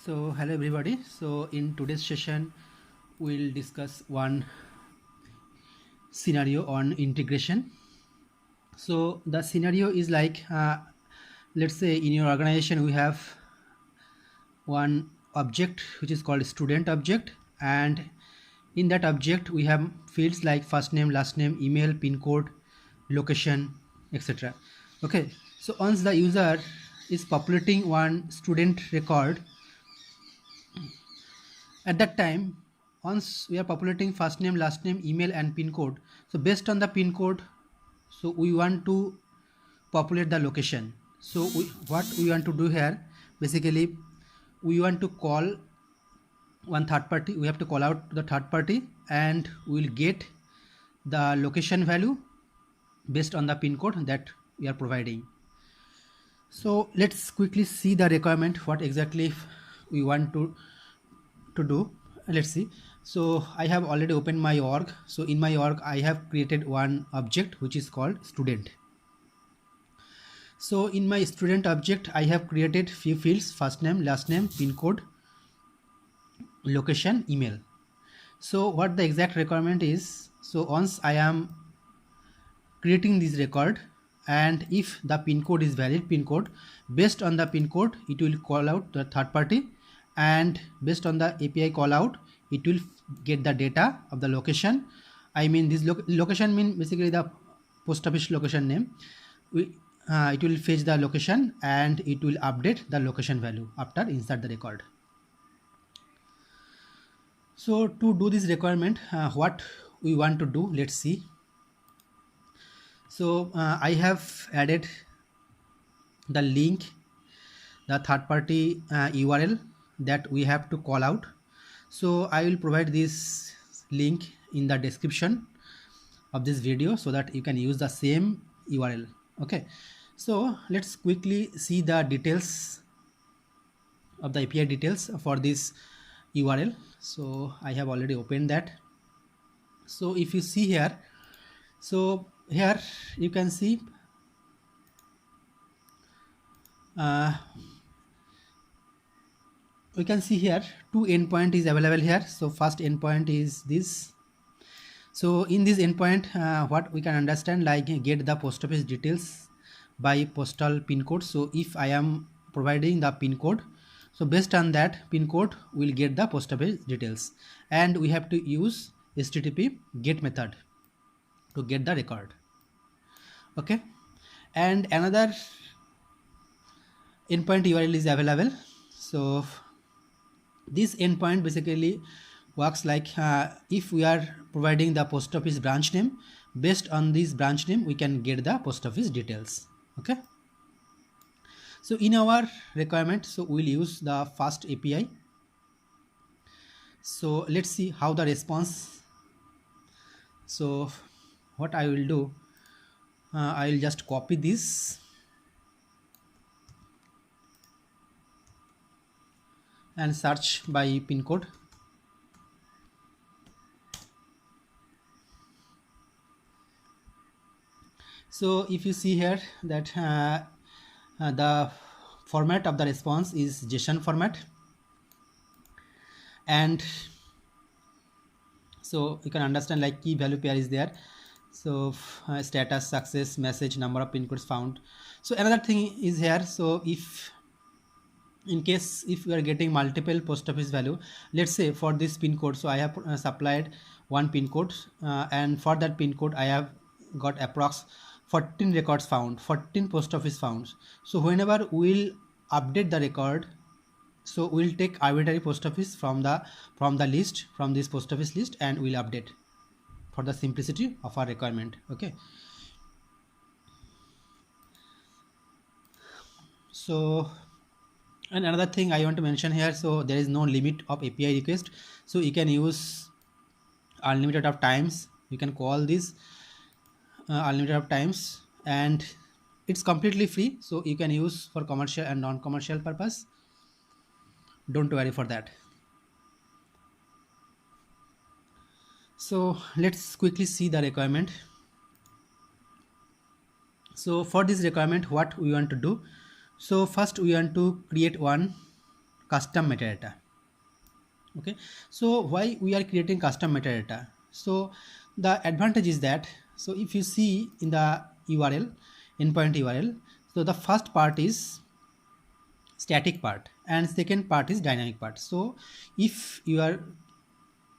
So hello everybody. So in today's session we'll discuss one scenario on integration. So the scenario is like let's say in your organization we have one object which is called student object, and in that object we have fields like first name, last name, email, pin code, location, etc. Okay, so once the user is populating one student record, at that time once we are populating first name, last name, email and pin code, so based on the pin code, so we want to populate the location. So what we want to do here, basically we want to call one third party, we have to call out the third party and we'll get the location value based on the pin code that we are providing. So let's quickly see the requirement, what exactly we want to do. Let's see. So I have already opened my org. So in my org I have created one object which is called student. So in my student object I have created few fields: first name, last name, pin code, location, email. So what the exact requirement is, so once I am creating this record, and if the pin code is valid pin code, based on the pin code it will call out the third party, and based on the API call out it will get the data of the location. I mean this location mean basically the post office location name. It will fetch the location and it will update the location value after insert the record. So to do this requirement, what we want to do, let's see. So I have added the link, the third party URL that we have to call out. So I will provide this link in the description of this video so that you can use the same URL. Okay, so let's quickly see the details of the API details for this URL. So I have already opened that. So if you see here, so here you can see we can see here two endpoint is available here. So first endpoint is this. So in this endpoint what we can understand, like get the post office details by postal pin code. So if I am providing the pin code, so based on that pin code we'll get the post office details, and we have to use HTTP get method to get the record. Okay, and another endpoint URL is available. So this endpoint basically works like if we are providing the post office branch name, based on this branch name we can get the post office details. Okay, so in our requirement, so we'll use the fast API. So let's see how the response. So what I will do, I will just copy this and search by pin code. So if you see here that the format of the response is JSON format, and so you can understand like key value pair is there. So status, success, message, number of pin codes found. So another thing is here, so if in case if we are getting multiple post office value, let's say for this pin code, so I have supplied one pin code and for that pin code I have got approx 14 records found, 14 post office found. So whenever we'll update the record, so we'll take arbitrary post office from the list, from this post office list, and we'll update for the simplicity of our requirement. Okay, so and another thing I want to mention here, so there is no limit of API request, so you can use unlimited of times, you can call this unlimited of times, and it's completely free, so you can use for commercial and non-commercial purpose. Don't worry for that. So let's quickly see the requirement. So for this requirement what we want to do, so first we want to create one custom metadata. Okay, so why we are creating custom metadata? So the advantage is that, so if you see in the URL, endpoint URL, so the first part is static part and second part is dynamic part. So if you are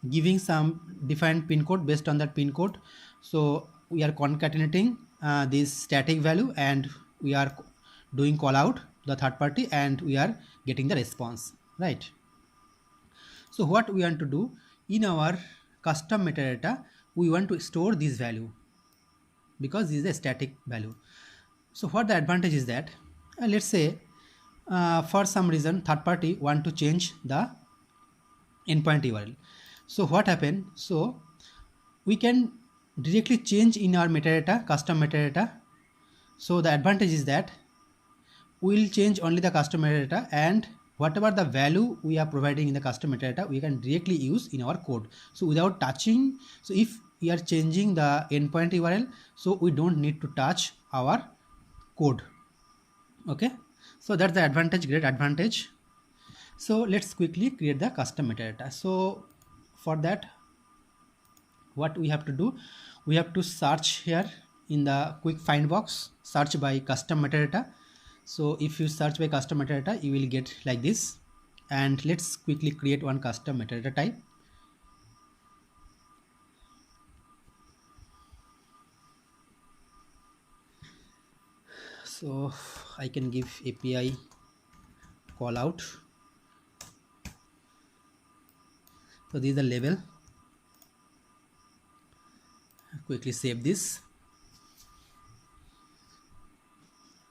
giving some defined pin code, based on that pin code, so we are concatenating this static value and we are doing call out the third party and we are getting the response, right? So what we want to do in our custom metadata, we want to store this value because this is a static value. So what the advantage is that, let's say for some reason third party want to change the endpoint URL. So what happened? So we can directly change in our metadata, custom metadata. So the advantage is that we will change only the custom metadata, and whatever the value we are providing in the custom metadata, we can directly use in our code. So without touching, so if we are changing the endpoint URL, so we don't need to touch our code. Okay, so that's the advantage, great advantage. So let's quickly create the custom metadata. So for that, what we have to do, we have to search here in the quick find box, search by custom metadata. So if you search by custom metadata, you will get like this. And let's quickly create one custom metadata type. So I can give API call out. So this is the label. Quickly save this.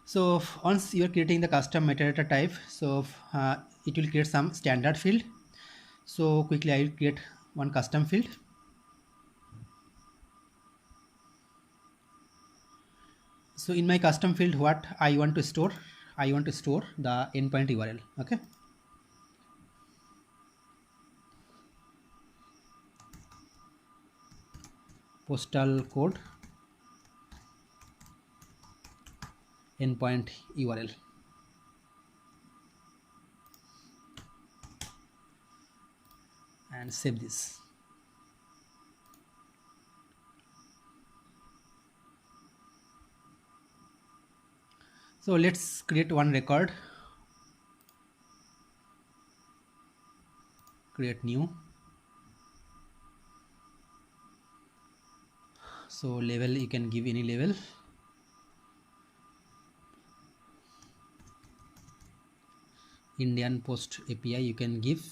So once you are creating the custom metadata type, so it will create some standard field. So quickly I will create one custom field. So in my custom field, what I want to store, I want to store the endpoint URL. Okay. Postal code endpoint URL. And save this. So let's create one record. Create new. So level, you can give any level. Indian Post API you can give,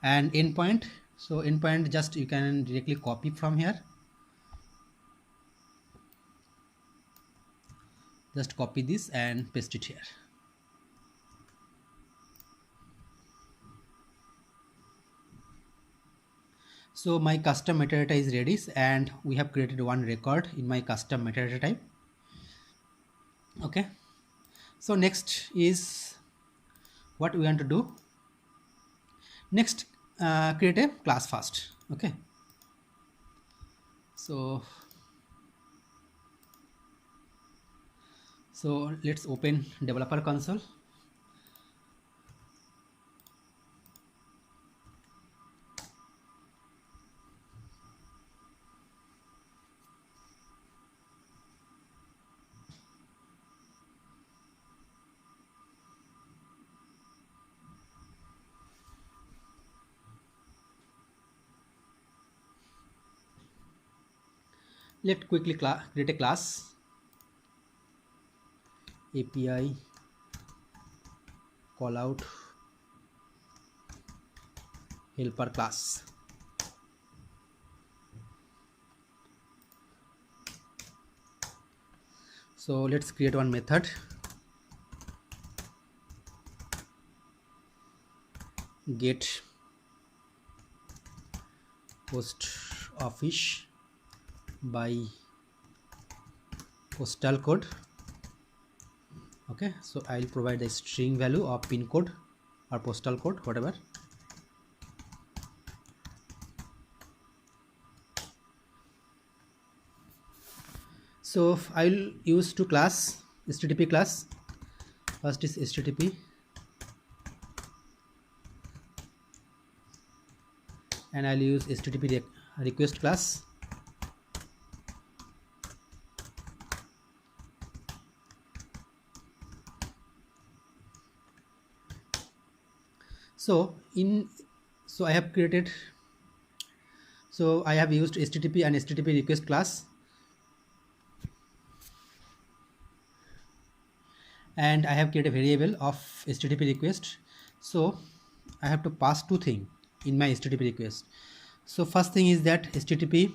and endpoint. So endpoint, just you can directly copy from here. Just copy this and paste it here. So my custom metadata is ready and we have created one record in my custom metadata type. Okay. So next is what we want to do. Next, create a class first. Okay. So let's open developer console. Let's quickly create a class. API call out helper class. So let's create one method. Get post office by postal code. Okay, so I'll provide the string value of pin code or postal code, whatever. So I'll use two class, HTTP class. First is HTTP and I'll use HTTP request class. So I have created, so I have used HTTP and HTTP request class, and I have created a variable of HTTP request. So I have to pass two things in my HTTP request. So first thing is that HTTP,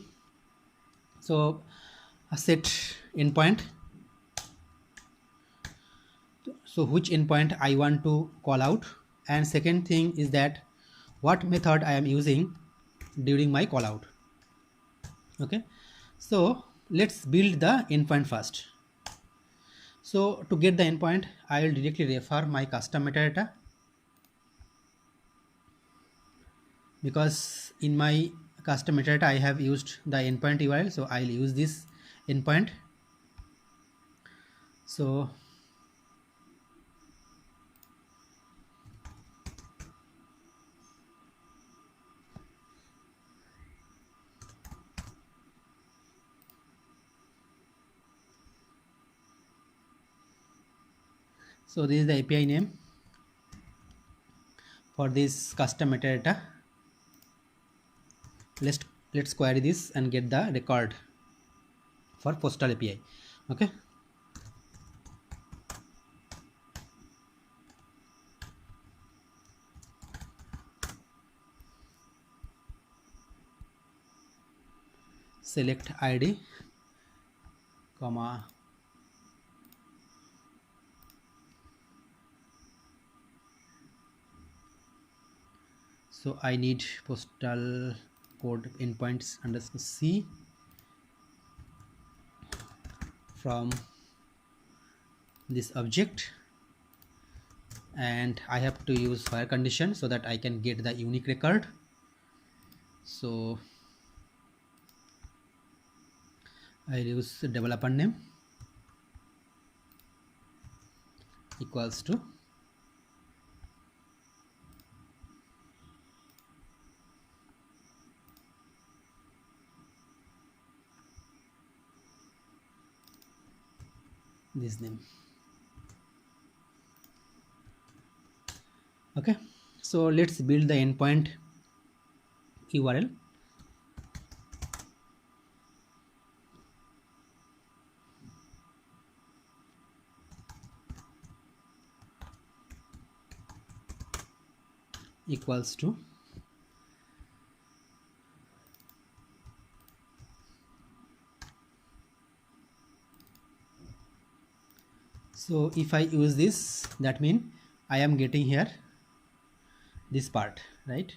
so a set endpoint, so which endpoint I want to call out, and second thing is that what method I am using during my call out. Okay, so let's build the endpoint first. So to get the endpoint, I will directly refer my custom metadata, because in my custom metadata I have used the endpoint URL, so I'll use this endpoint. So this is the API name for this custom metadata. Let's query this and get the record for postal API. Okay, select ID comma so I need postal code endpoints underscore C from this object, and I have to use where condition so that I can get the unique record. So I'll use developer name equals to this name. Okay, so let's build the endpoint URL. Equals to so if I use this, that means I am getting here this part, right?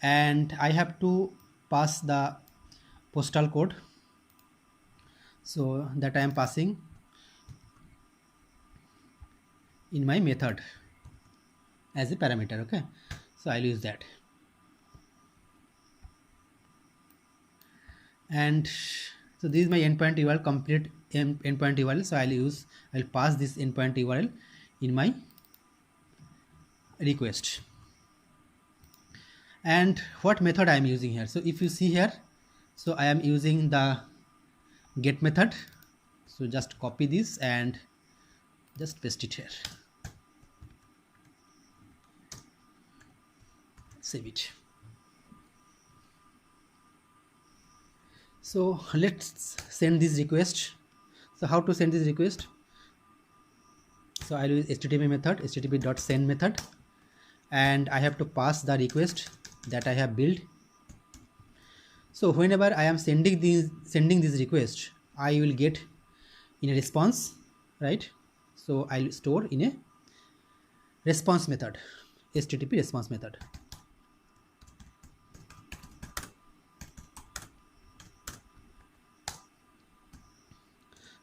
And I have to pass the postal code, so that I am passing in my method as a parameter. Okay, so I'll use that, and so this is my endpoint URL, complete endpoint URL. So I'll pass this endpoint URL in my request. And what method I am using here? So if you see here, so I am using the get method. So just copy this and just paste it here, save it. So let's send this request. So how to send this request? So I'll use HTTP method, http.send method, and I have to pass the request that I have built. So whenever I am sending this request, I will get in a response, right? So I'll store in a response method, HTTP response method.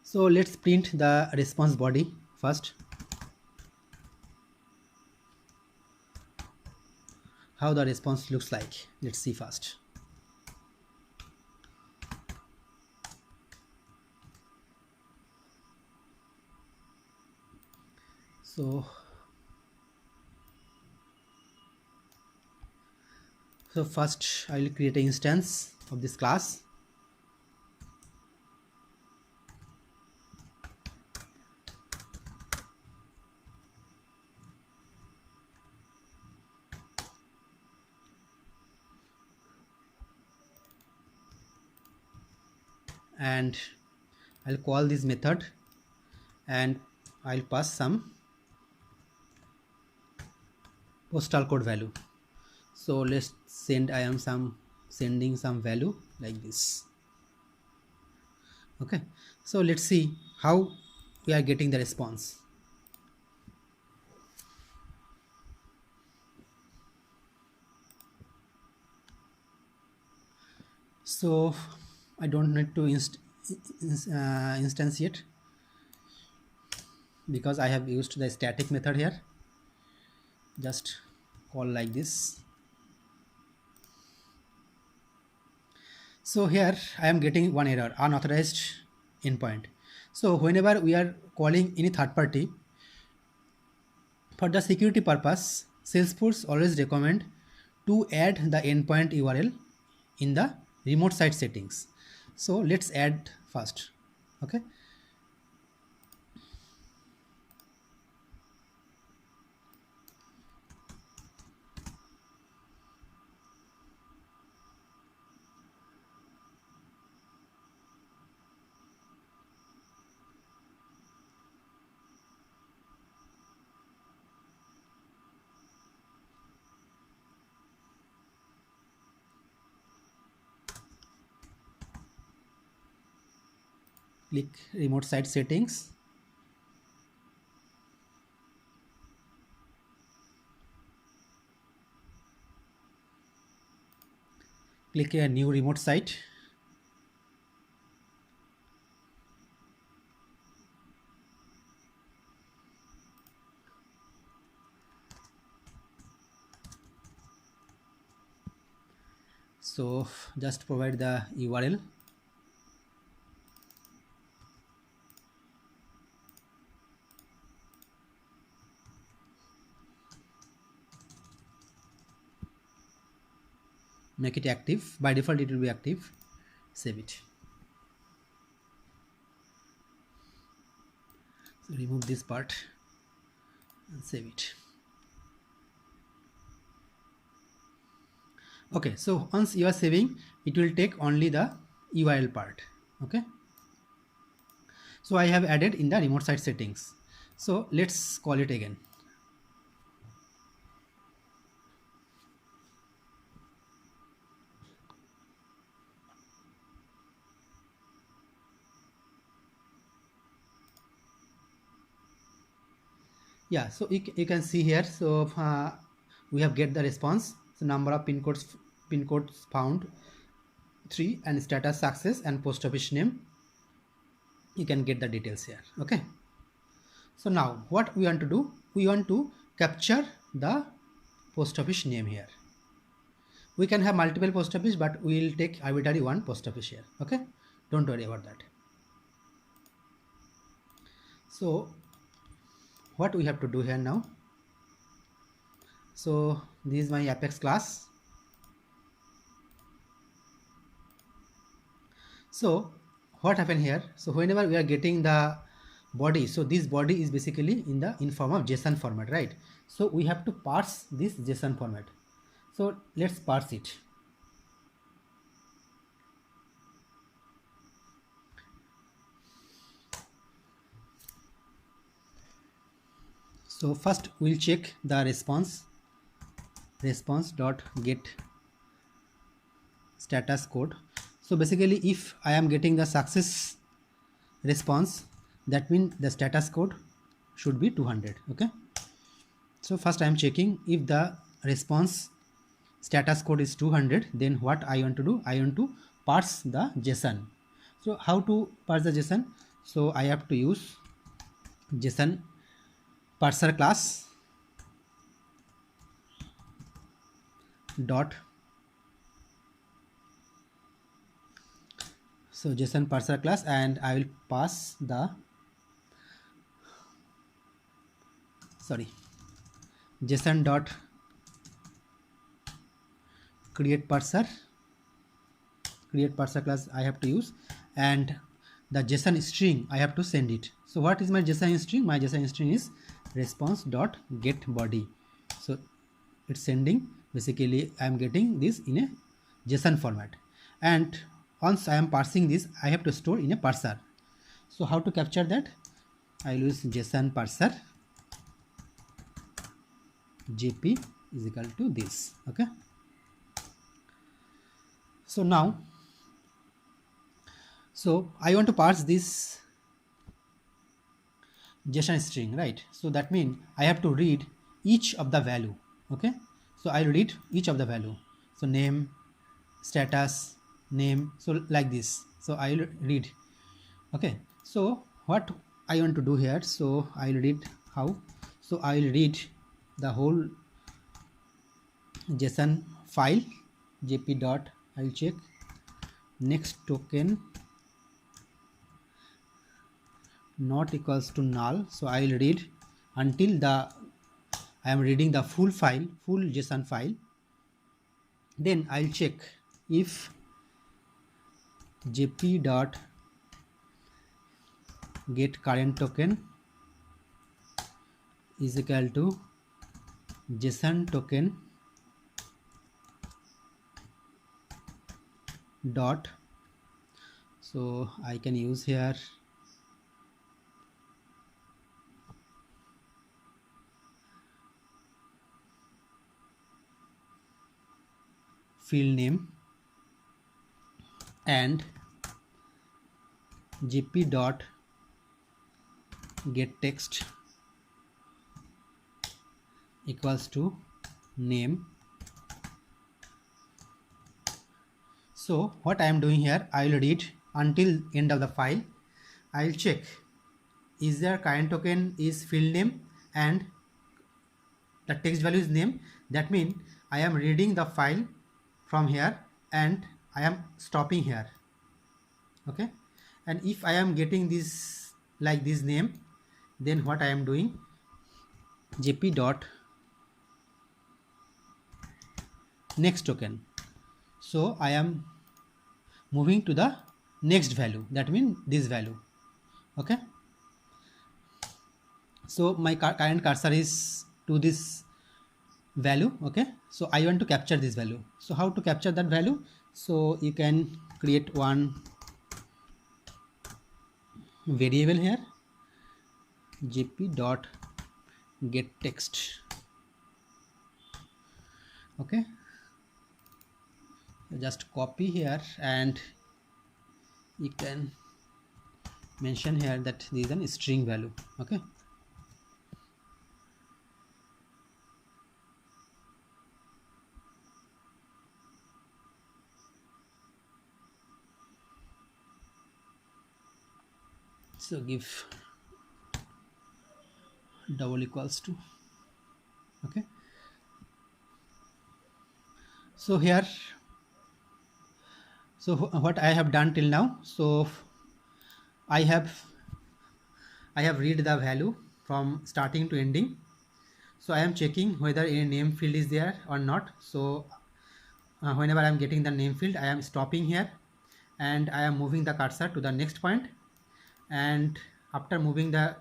So let's print the response body first. How the response looks like, let's see first. So So first I will create an instance of this class. And I'll call this method and I'll pass some postal code value. So let's send, I am sending some value like this. Okay, so let's see how we are getting the response. So I don't need to instantiate because I have used the static method here. Just call like this. So here I am getting one error, unauthorized endpoint. So whenever we are calling any third party, for the security purpose, Salesforce always recommend to add the endpoint URL in the remote site settings. So let's add first. Okay. Click remote site settings. Click a new remote site. So just provide the URL. Make it active. By default it will be active. Save it. So remove this part and save it. Okay, so once you are saving, it will take only the URL part. Okay, so I have added in the remote site settings. So let's call it again. Yeah, so you can see here. So we have get the response. So number of pin codes found 3 and status success and post office name. You can get the details here. Okay, so now what we want to do, we want to capture the post office name here. We can have multiple post office, but we will take arbitrary one post office here. Okay, don't worry about that. So what we have to do here now, so this is my Apex class. So what happened here, so whenever we are getting the body, so this body is basically in form of JSON format, right? So we have to parse this JSON format. So let's parse it. So first we'll check the response dot get status code. So basically if I am getting the success response, that means the status code should be 200. Okay, so first I am checking if the response status code is 200, then what I want to do, I want to parse the JSON. So how to parse the JSON? So I have to use JSON parser class dot, so JSON parser class, and I will pass the JSON dot create parser class I have to use, and the JSON string I have to send it. So what is my JSON string? My JSON string is response dot get body. So it's sending, basically I am getting this in a JSON format, and once I am parsing this I have to store in a parser. So how to capture that? I will use JSON parser jp is equal to this. Okay, so now I want to parse this JSON string, right? So that means I have to read each of the value. Okay, so I read each of the value. So name, status, name, so like this. So I'll read. Okay, so what I want to do here, so I'll read how. So I'll read the whole JSON file jp dot, I'll check next token not equals to null. So I'll read until I am reading the full file, full JSON file. Then I'll check if jp dot get current token is equal to JSON token dot, so I can use here field name and jp dot get text equals to name. So what I am doing here, I will read until end of the file. I will check is there current token is field name and the text value is name. That means I am reading the file from here and I am stopping here. Okay, and if I am getting this like this name, then what I am doing, jp dot next token. So I am moving to the next value, that means this value. Okay, so my current cursor is to this value. Okay, so I want to capture this value. So how to capture that value? So you can create one variable here, jp dot get text. Okay, just copy here and you can mention here that this is a string value. Okay, so give double equals to. Okay, so here, so what I have done till now, so I have read the value from starting to ending. So I am checking whether a name field is there or not. So whenever I am getting the name field, I am stopping here and I am moving the cursor to the next point, and after moving the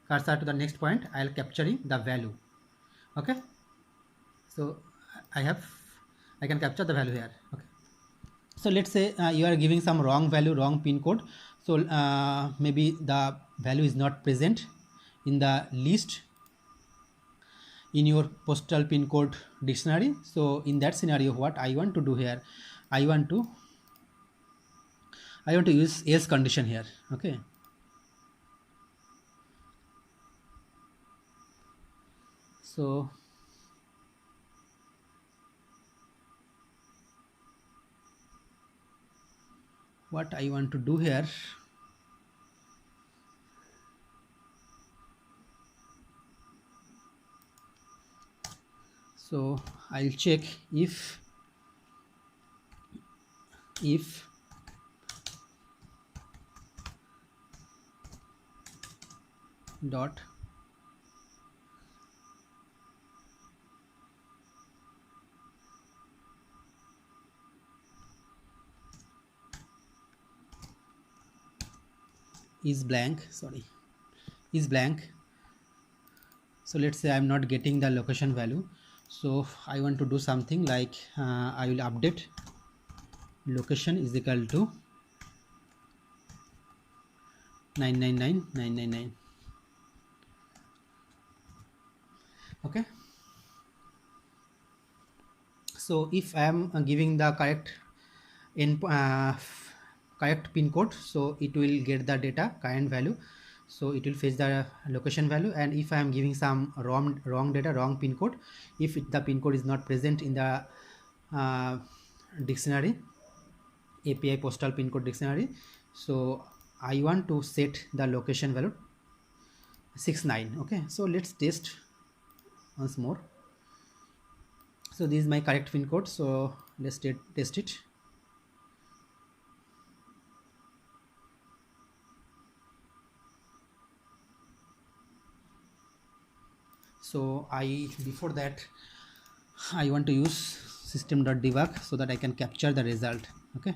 cursor to the next point, I will capturing the value. Okay, so I can capture the value here. Okay, so let's say you are giving some wrong value, wrong pin code. So maybe the value is not present in the list in your postal pin code dictionary. So in that scenario, what I want to do here, I want to use else condition here. Okay, so what I want to do here, so I'll check if dot is blank, sorry, is blank. So let's say I'm not getting the location value, so I want to do something like I will update location is equal to 999999. Okay, so if I am giving the correct pin code, so it will get the data current value, so it will fetch the location value. And if I am giving some wrong data, wrong pin code, if the pin code is not present in the uh, dictionary, API postal pin code dictionary, so I want to set the location value 69. Okay, so let's test once more. So this is my correct pin code, so let's test it. So before that I want to use system.debug so that I can capture the result. Okay,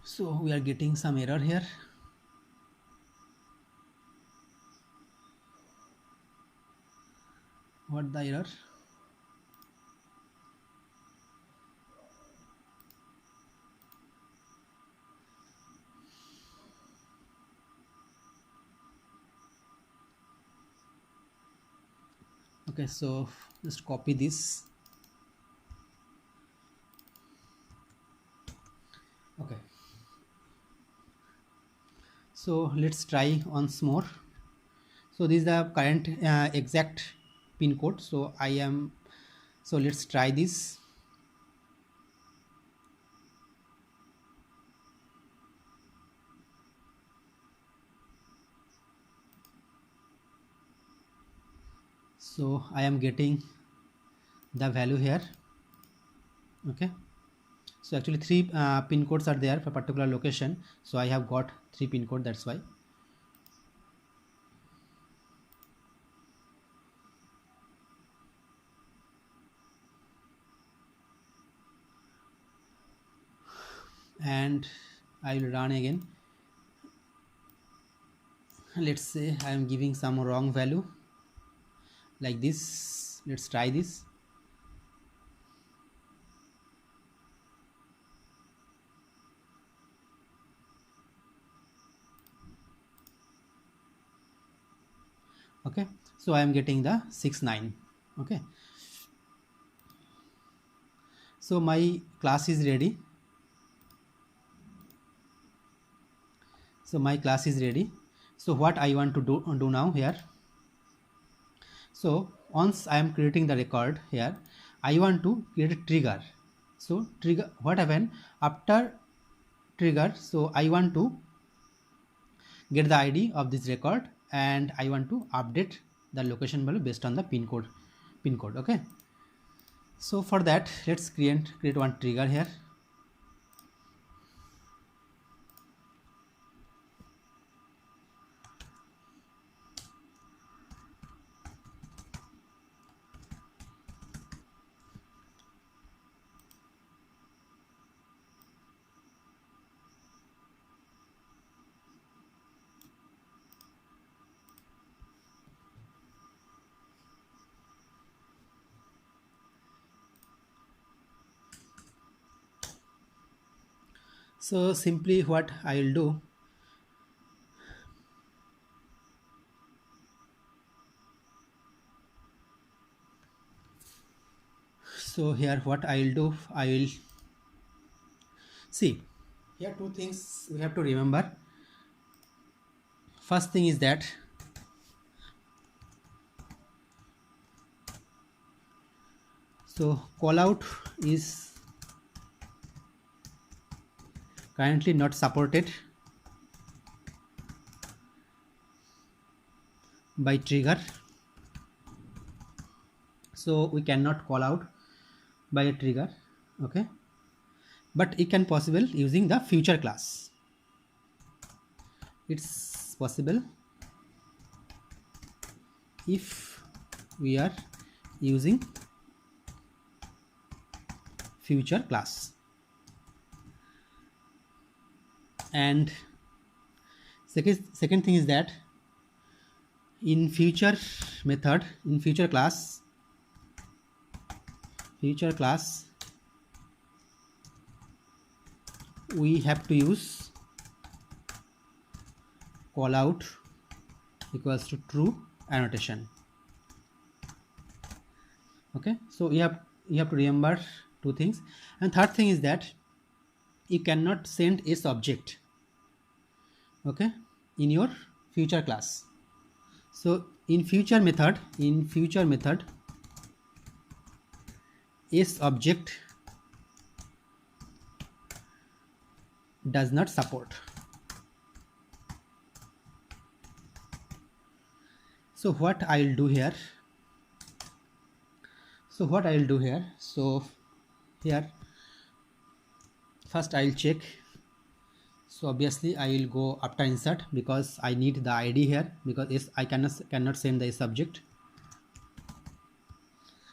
so we are getting some error here. What the error? Okay, so just copy this. Okay, so let's try once more. So this is the current exact pin code, so let's try this. So I am getting the value here. Okay, so actually three pin codes are there for particular location, so I have got 3 pin code, that's why. And I will run again. Let's say I am giving some wrong value like this. Let's try this. Okay, so I am getting the 69. Okay, so my class is ready. So my class is ready. So what I want to do now here, so once I am creating the record here, I want to create a trigger. So trigger, what happen after trigger, so I want to get the ID of this record and I want to update the location value based on the pin code. Okay, so for that let's create one trigger here. So simply what I will do, so here what I will do, I will see here two things we have to remember. First thing is that so callout is currently not supported by trigger. So we cannot call out by a trigger, okay, but it can possible using the future class. It's possible if we are using future class. And second thing is that in future method, in future class we have to use call out equals to true annotation. Okay, so you have to remember two things. And third thing is that you cannot send a subject, okay, in your future class. So in future method is object does not support. So what I'll do here, so here first I'll check. So obviously I will go after insert because I need the ID here, because I cannot send the subject.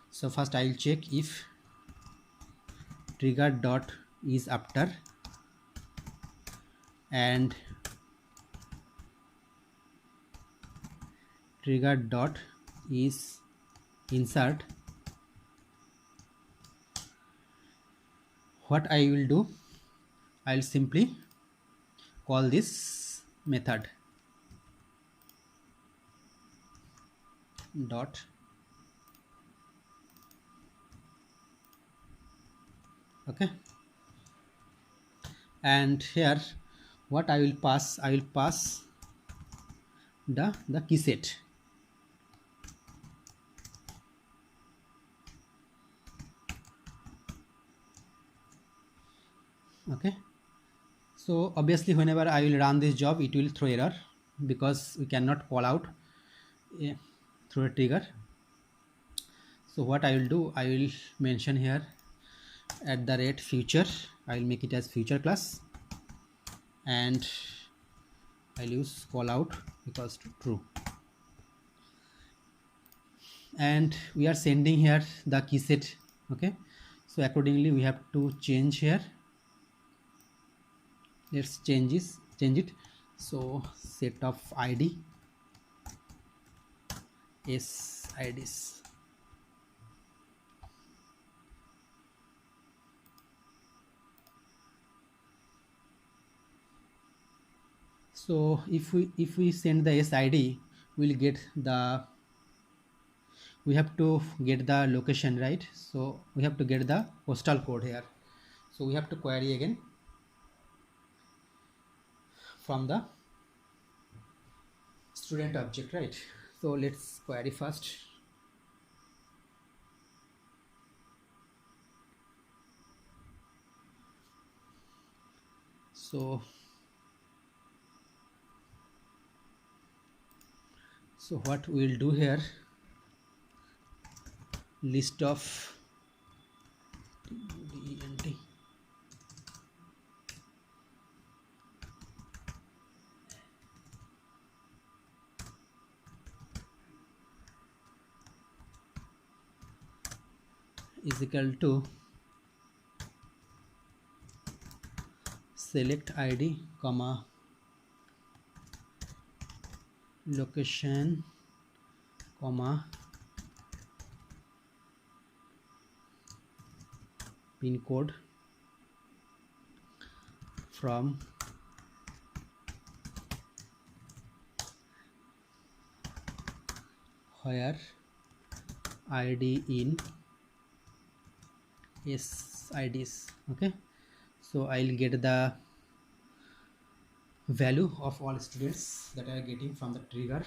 So first I'll check if trigger dot is after and trigger dot is insert. What I will do, I'll simply call this method dot, okay, and here what I will pass the key set. Okay, so obviously whenever I will run this job it will throw error because we cannot call out through a trigger. So what I will do, I will mention here at the rate future, I will make it as future class, and I'll use call out equals to true, and we are sending here the key set. Okay, so accordingly we have to change here. Let's change it. So set of ID is IDs. So if we send the SID, we'll get the, we have to get the location, right? So we have to get the postal code here. So we have to query again from the student object, right? So let's query first. So what we'll do here, list of DENT is equal to select ID comma location comma pin code from where ID in SIDs. Okay, so I'll get the value of all students that are getting from the trigger.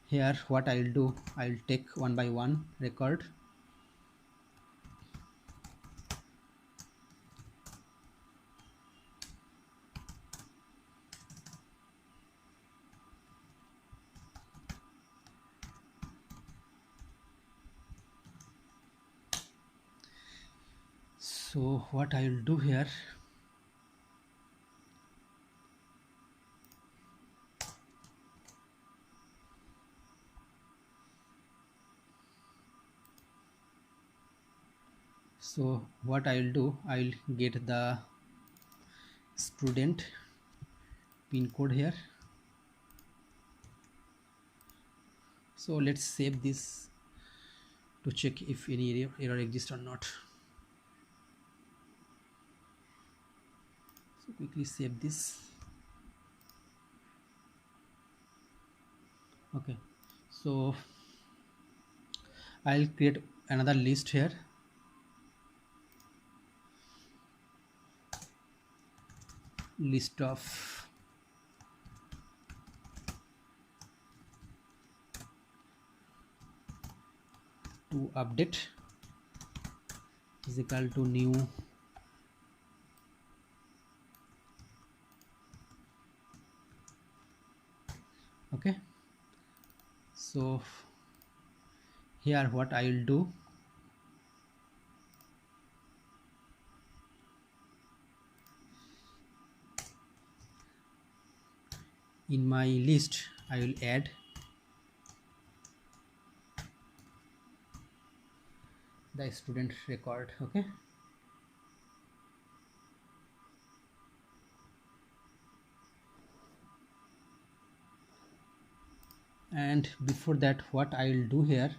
Here what I'll do, I'll take one by one record. So what I will do here, so what I will do, I will get the student pin code here. So let's save this to check if any error exists or not. So quickly save this. Okay, so I'll create another list here. List of to update is equal to new okay. So here what I will do, in my list I will add the student record. Okay, and before that what I will do here,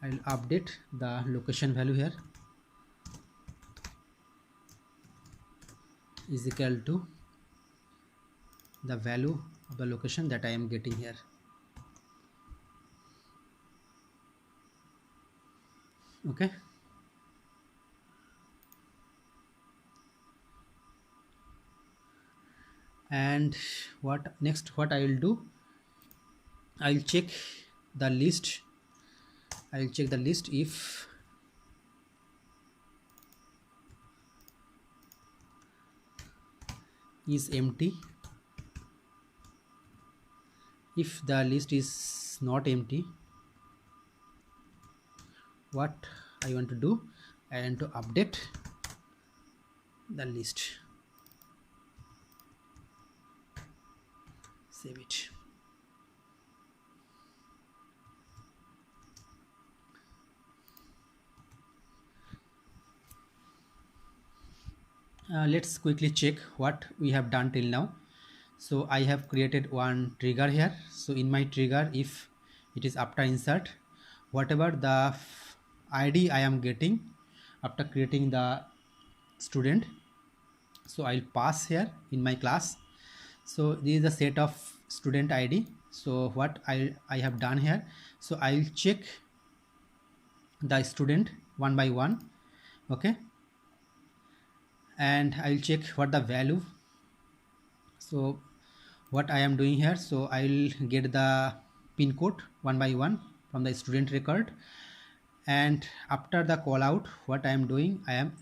I will update the location value here is equal to the value of the location that I am getting here. Okay, and what next what I will do, I will check the list. I will check the list if is empty. If the list is not empty, what I want to do, I want to update the list. Save it. Let's quickly check what we have done till now. So I have created one trigger here. So in my trigger, if it is after insert, whatever the ID I am getting after creating the student, so I'll pass here in my class. So this is a set of student ID. So what I have done here, so I'll check the student one by one. Okay, and I'll check what the value. So what I am doing here, so I'll get the pin code one by one from the student record, and after the call out, what I am doing, I am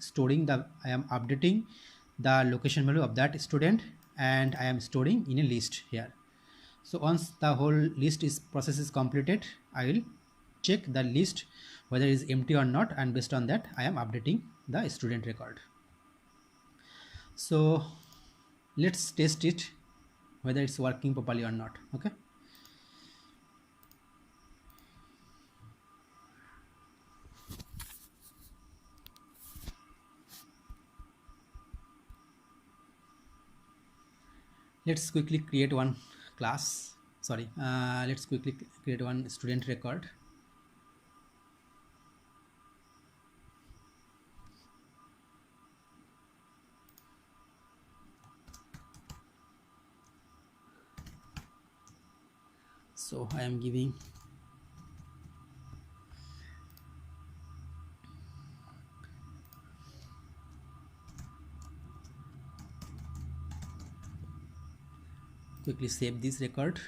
updating the location value of that student, and I am storing in a list here. So once the whole list is process is completed, I will check the list whether it is empty or not, and based on that I am updating the student record. So let's test it whether it's working properly or not. Okay, let's quickly create one class. Sorry, let's quickly create one student record. So I am giving quickly save this record.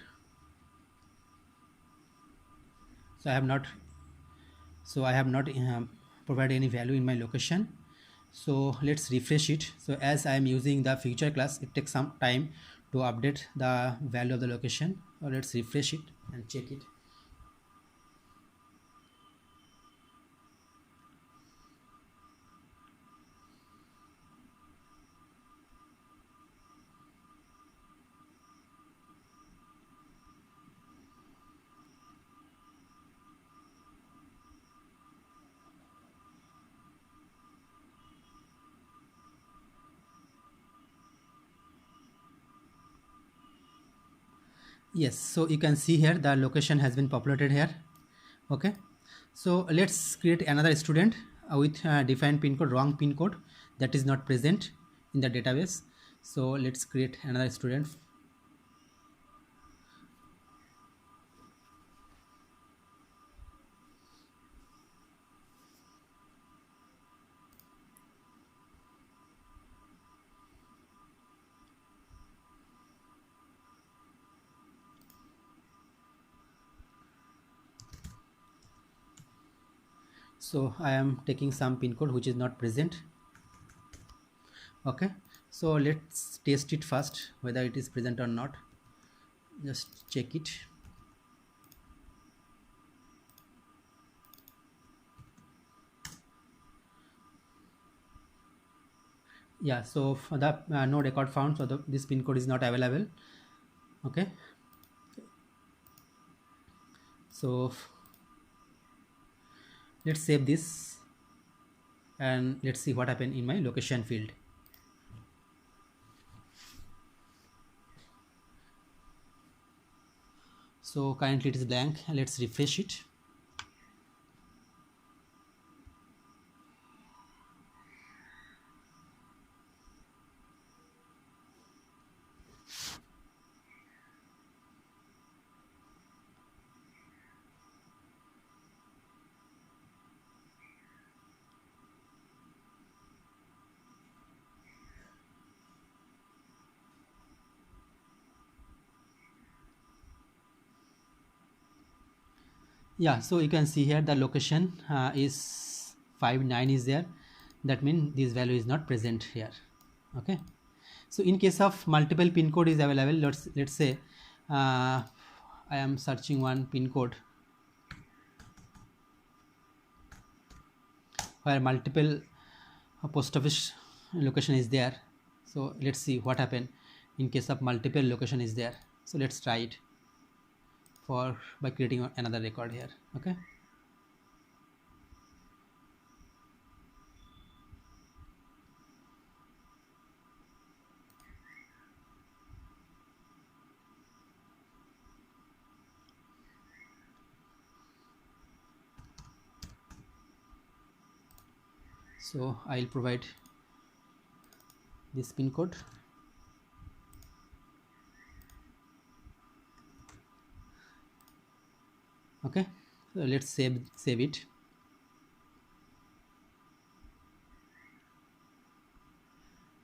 So I have not provided any value in my location. So let's refresh it. So as I am using the future class, it takes some time to update the value of the location. So let's refresh it and check it. Yes, so you can see here the location has been populated here. Okay, so let's create another student with defined pin code, wrong pin code, that is not present in the database. So let's create another student. So I am taking some pin code which is not present. Okay, so let's test it first whether it is present or not. Just check it. Yeah, so for the no record found, so this pin code is not available. Okay, so let's save this and let's see what happened in my location field. So currently it is blank. Let's refresh it. Yeah, so you can see here the location is 59 is there. That means this value is not present here. Okay, so in case of multiple pin code is available, let's say I am searching one pin code where multiple post office location is there. So let's see what happened in case of multiple location is there. So let's try it for by creating another record here. Okay, so I'll provide this pin code. Okay, so let's save it.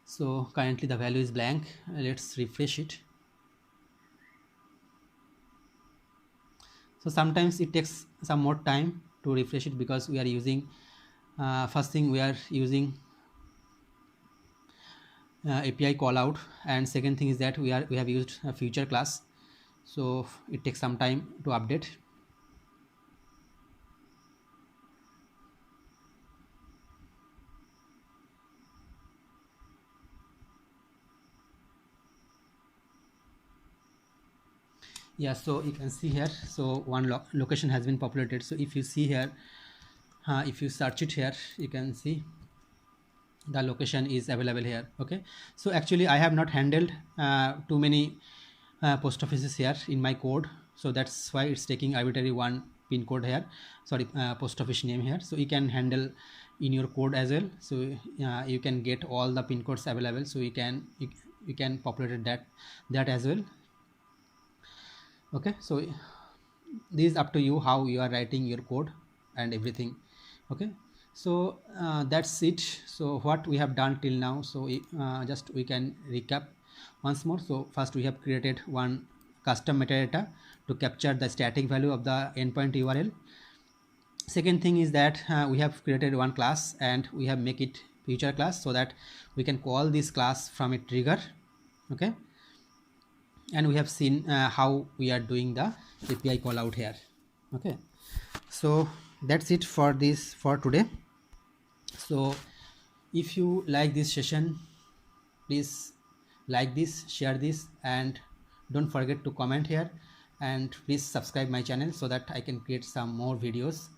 So currently the value is blank. Let's refresh it. So sometimes it takes some more time to refresh it because we are using first thing we are using API call out, and second thing is that we have used a future class, so it takes some time to update. Yeah, so you can see here, so one location has been populated. So if you see here, if you search it here, you can see the location is available here. Okay, so actually I have not handled too many post offices here in my code, so that's why it's taking arbitrary one pin code here, sorry, post office name here. So you can handle in your code as well, so you can get all the pin codes available, so you can populate that as well. Okay, so this is up to you how you are writing your code and everything. Okay, so that's it. So what we have done till now, so just we can recap once more. So first we have created one custom metadata to capture the static value of the endpoint URL. Second thing is that we have created one class and we have make it future class, so that we can call this class from a trigger. Okay, and we have seen how we are doing the API call out here. Okay, so that's it for today. So if you like this session, please like this, share this, and don't forget to comment here, and please subscribe my channel so that I can create some more videos